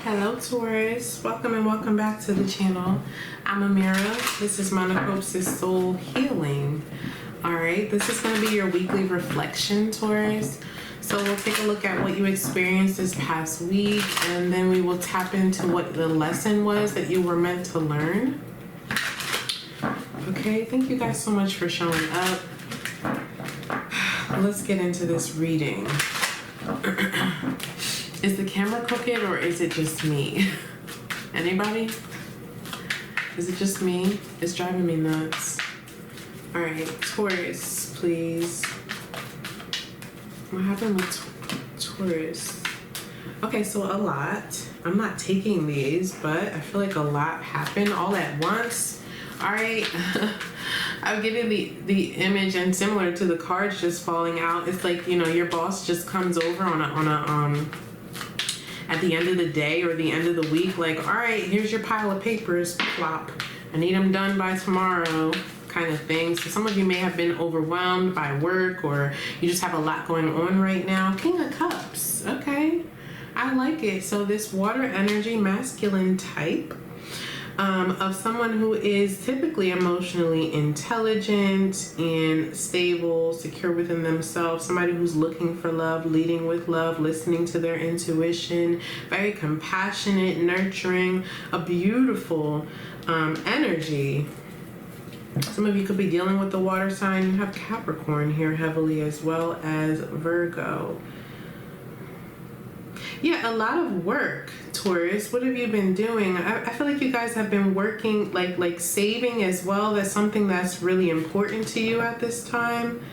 Hello Taurus, welcome and welcome back to the channel. I'm Amira. This is Monachopsis Soul Healing. Alright, this is going to be your weekly reflection, Taurus. So we'll take a look at what you experienced this past week, and then we will tap into what the lesson was that you were meant to learn. Okay, thank you guys so much for showing up. Let's get into this reading. Is the camera crooked or is it just me? Anybody? Is it just me? It's driving me nuts. Alright, Taurus, please. What happened with Taurus? Okay, so a lot. I'm not taking these, but I feel like a lot happened all at once. Alright. I'm getting the image, and similar to the cards just falling out, it's like, you know, your boss just comes over on a at the end of the day or the end of the week, like, all right, here's your pile of papers, plop. I need them done by tomorrow, kind of thing. So some of you may have been overwhelmed by work, or you just have a lot going on right now. King of Cups, okay, I like it. So this water energy, masculine type, of someone who is typically emotionally intelligent and stable, secure within themselves, somebody who's looking for love, leading with love, listening to their intuition, very compassionate, nurturing, a beautiful energy. Some of you could be dealing with the water sign. You have Capricorn here heavily, as well as Virgo. Yeah, a lot of work, Taurus. What have you been doing? I feel like you guys have been working, like saving as well. That's something that's really important to you at this time.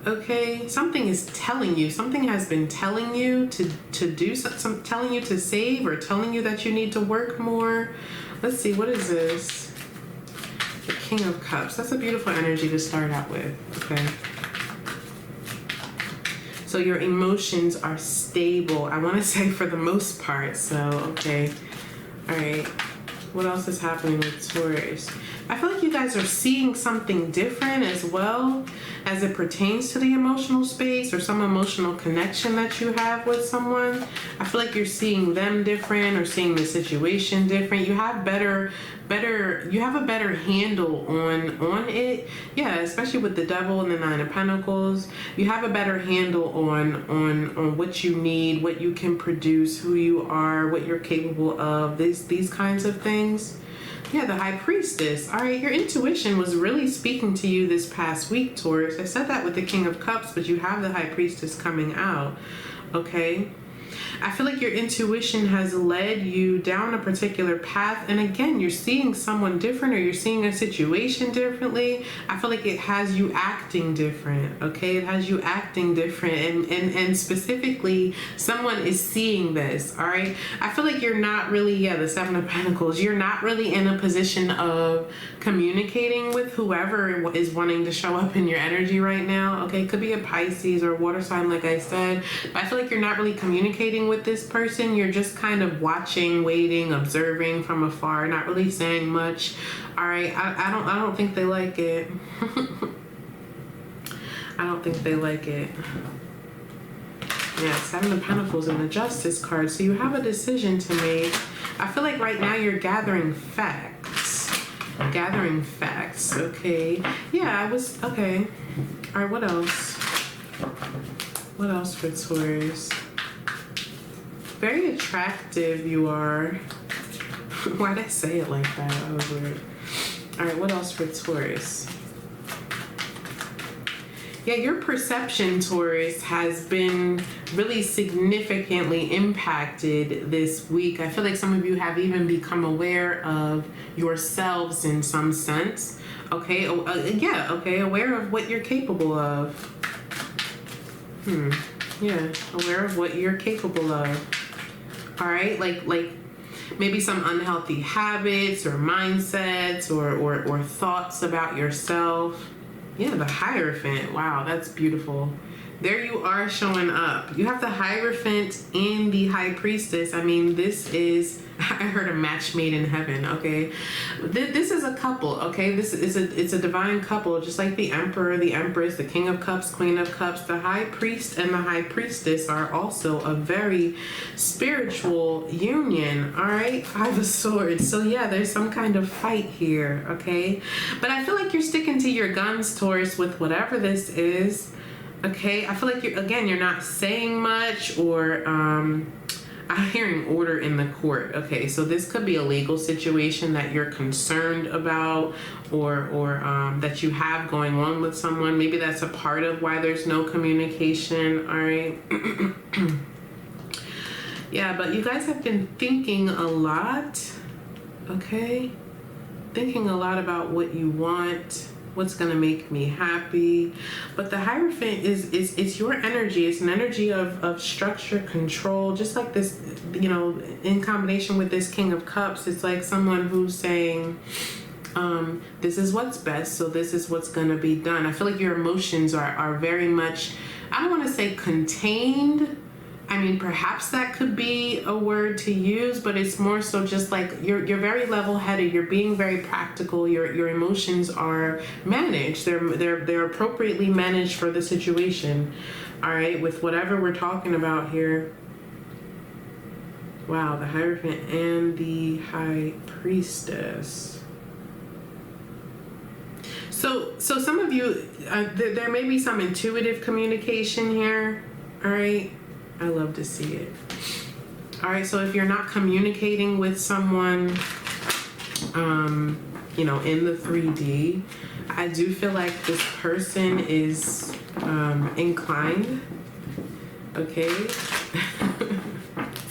Okay, something is telling you, something has been telling you to do something, telling you to save, or telling you that you need to work more. Let's see, what is this? The King of Cups. That's a beautiful energy to start out with. Okay. So your emotions are stable, I want to say, for the most part. So, okay. All right. What else is happening with Taurus? I feel like you guys are seeing something different as well as it pertains to the emotional space, or some emotional connection that you have with someone. I feel like you're seeing them different, or seeing the situation different. You have you have a better handle on it. Yeah, especially with the Devil and the Nine of Pentacles. You have a better handle on what you need, what you can produce, who you are, what you're capable of, these kinds of things. Yeah, the High Priestess. All right, your intuition was really speaking to you this past week, Taurus. I said that with the King of Cups, but you have the High Priestess coming out. Okay. I feel like your intuition has led you down a particular path, and again, you're seeing someone different, or you're seeing a situation differently. I feel like it has you acting different, okay? It has you acting different, and specifically, someone is seeing this, all right? I feel like you're not really, yeah, the Seven of Pentacles, you're not really in a position of communicating with whoever is wanting to show up in your energy right now, okay? It could be a Pisces or a water sign, like I said, but I feel like you're not really communicating with this person. You're just kind of watching, waiting, observing from afar, not really saying much. All right, I don't think they like it. I don't think they like it. Yeah, Seven of Pentacles and the Justice card. So you have a decision to make. I feel like right now you're gathering facts. Gathering facts, okay. Yeah, okay. All right, what else? What else for Taurus? Very attractive you are. Why'd I say it like that? That was weird. All right, what else for Taurus? Yeah, your perception, Taurus, has been really significantly impacted this week. I feel like some of you have even become aware of yourselves in some sense. Okay, yeah, okay, aware of what you're capable of. Yeah, aware of what you're capable of. All right, like maybe some unhealthy habits or mindsets or thoughts about yourself. Yeah, the Hierophant. Wow, that's beautiful. There you are showing up. You have the Hierophant and the High Priestess. I mean, this is, I heard a match made in heaven, okay? This is a couple, okay? It's a divine couple, just like the Emperor, the Empress, the King of Cups, Queen of Cups. The High Priest and the High Priestess are also a very spiritual union, all right? Five of Swords. So yeah, there's some kind of fight here, okay? But I feel like you're sticking to your guns, Taurus, with whatever this is. Okay, I feel like you're not saying much, or I'm hearing order in the court. Okay, so this could be a legal situation that you're concerned about, or that you have going on with someone. Maybe that's a part of why there's no communication. All right. Yeah, but you guys have been thinking a lot. Okay, thinking a lot about what you want, what's gonna make me happy. But the Hierophant is your energy. It's an energy of structure, control, just like this, you know, in combination with this King of Cups. It's like someone who's saying, this is what's best, so this is what's gonna be done. I feel like your emotions are very much, I don't wanna say contained. I mean, perhaps that could be a word to use, but it's more so just like you're very level-headed. You're being very practical. Your emotions are managed. They're appropriately managed for the situation. All right, with whatever we're talking about here. Wow, the Hierophant and the High Priestess. So some of you, there may be some intuitive communication here. All right. I love to see it. All right, so if you're not communicating with someone, you know, in the 3D, I do feel like this person is inclined, okay?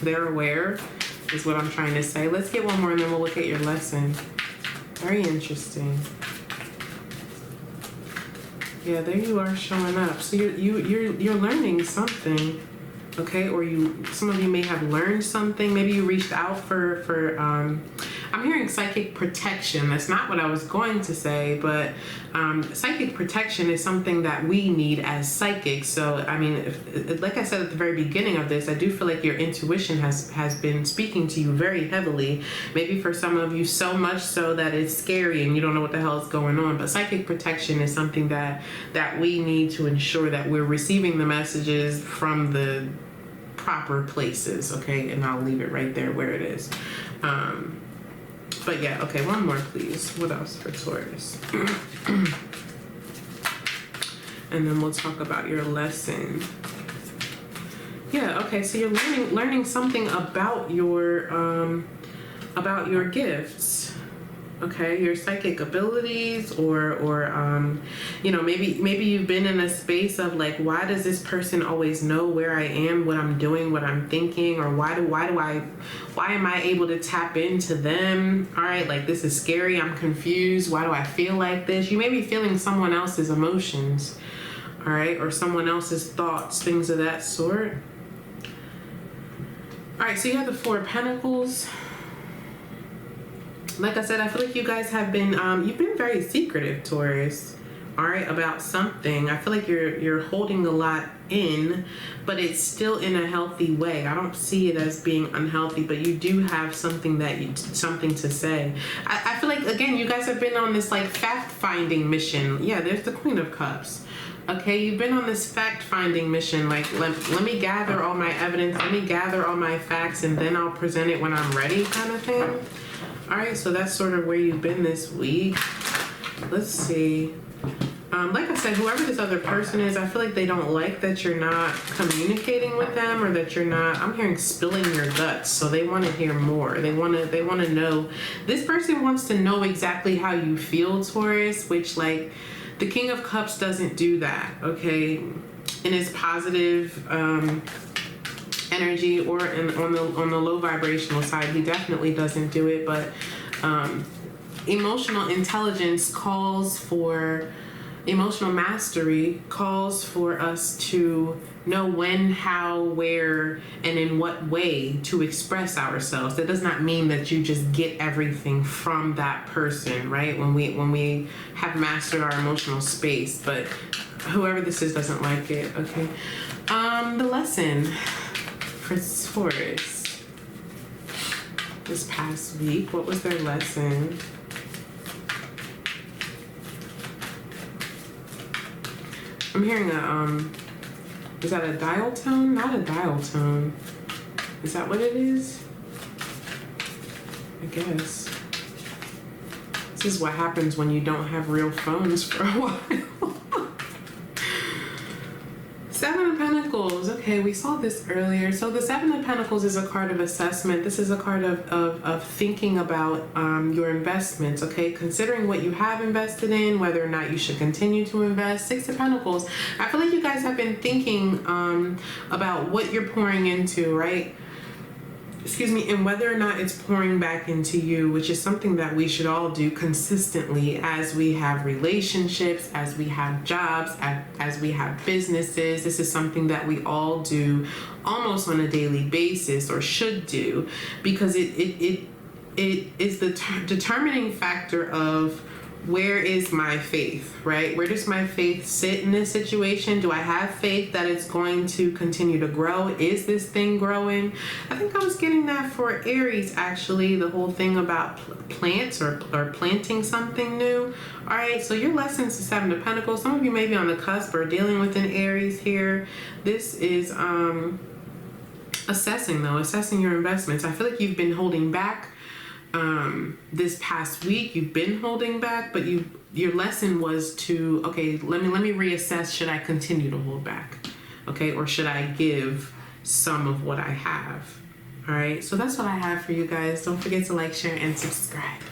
They're aware, is what I'm trying to say. Let's get one more and then we'll look at your lesson. Very interesting. Yeah, there you are showing up. So you're learning something. Okay, or some of you may have learned something. Maybe you reached out for I'm hearing psychic protection. That's not what I was going to say, but psychic protection is something that we need as psychics. So, I mean, like I said at the very beginning of this, I do feel like your intuition has been speaking to you very heavily. Maybe for some of you, so much so that it's scary and you don't know what the hell is going on. But psychic protection is something that we need to ensure that we're receiving the messages from the proper places, okay? And I'll leave it right there where it is. But yeah, okay, one more please. What else for Taurus? And then we'll talk about your lesson. Yeah, okay, so you're learning something about your gifts. Okay, your psychic abilities, or you know, maybe you've been in a space of like, why does this person always know where I am, what I'm doing, what I'm thinking, or why am I able to tap into them? All right, like this is scary, I'm confused, why do I feel like this? You may be feeling someone else's emotions, all right, or someone else's thoughts, things of that sort. All right, so you have the Four of Pentacles. Like I said, I feel like you guys have been, you've been very secretive, Taurus, all right, about something. I feel like you're holding a lot in, but it's still in a healthy way. I don't see it as being unhealthy, but you do have something to say. I feel like, again, you guys have been on this like fact-finding mission. Yeah, there's the Queen of Cups. Okay, you've been on this fact-finding mission, like let me gather all my evidence, let me gather all my facts, and then I'll present it when I'm ready, kind of thing. All right, so that's sort of where you've been this week. Let's see. Like I said, whoever this other person is, I feel like they don't like that you're not communicating with them, or that you're not, I'm hearing spilling your guts. So they want to hear more. They want to know. This person wants to know exactly how you feel, Taurus, which like the King of Cups doesn't do that, okay? In his positive energy, or on the low vibrational side, he definitely doesn't do it. But emotional intelligence calls for, emotional mastery calls for us to know when, how, where, and in what way to express ourselves. That does not mean that you just get everything from that person, right? When we have mastered our emotional space, but Whoever this is doesn't like it. Okay. The lesson for Taurus this past week. What was their lesson? I'm hearing is that a dial tone? Not a dial tone. Is that what it is? I guess. This is what happens when you don't have real phones for a while. Seven of Pentacles. Okay, we saw this earlier. So the Seven of Pentacles is a card of assessment. This is a card of thinking about your investments, okay? Considering what you have invested in, whether or not you should continue to invest. Six of Pentacles. I feel like you guys have been thinking about what you're pouring into, right? Excuse me, and whether or not it's pouring back into you, which is something that we should all do consistently as we have relationships, as we have jobs, as we have businesses. This is something that we all do almost on a daily basis, or should do, because it is the determining factor of where is my faith, right? Where does my faith sit in this situation? Do I have faith that it's going to continue to grow? Is this thing growing? I think I was getting that for Aries, actually, the whole thing about plants or planting something new. All right, so your lessons to Seven of Pentacles. Some of you may be on the cusp or dealing with an Aries here. This is assessing your investments. I feel like you've been holding back. This past week you've been holding back, but your lesson was to, okay, let me reassess. Should I continue to hold back, okay, or should I give some of what I have? All right, so that's what I have for you guys. Don't forget to like, share, and subscribe.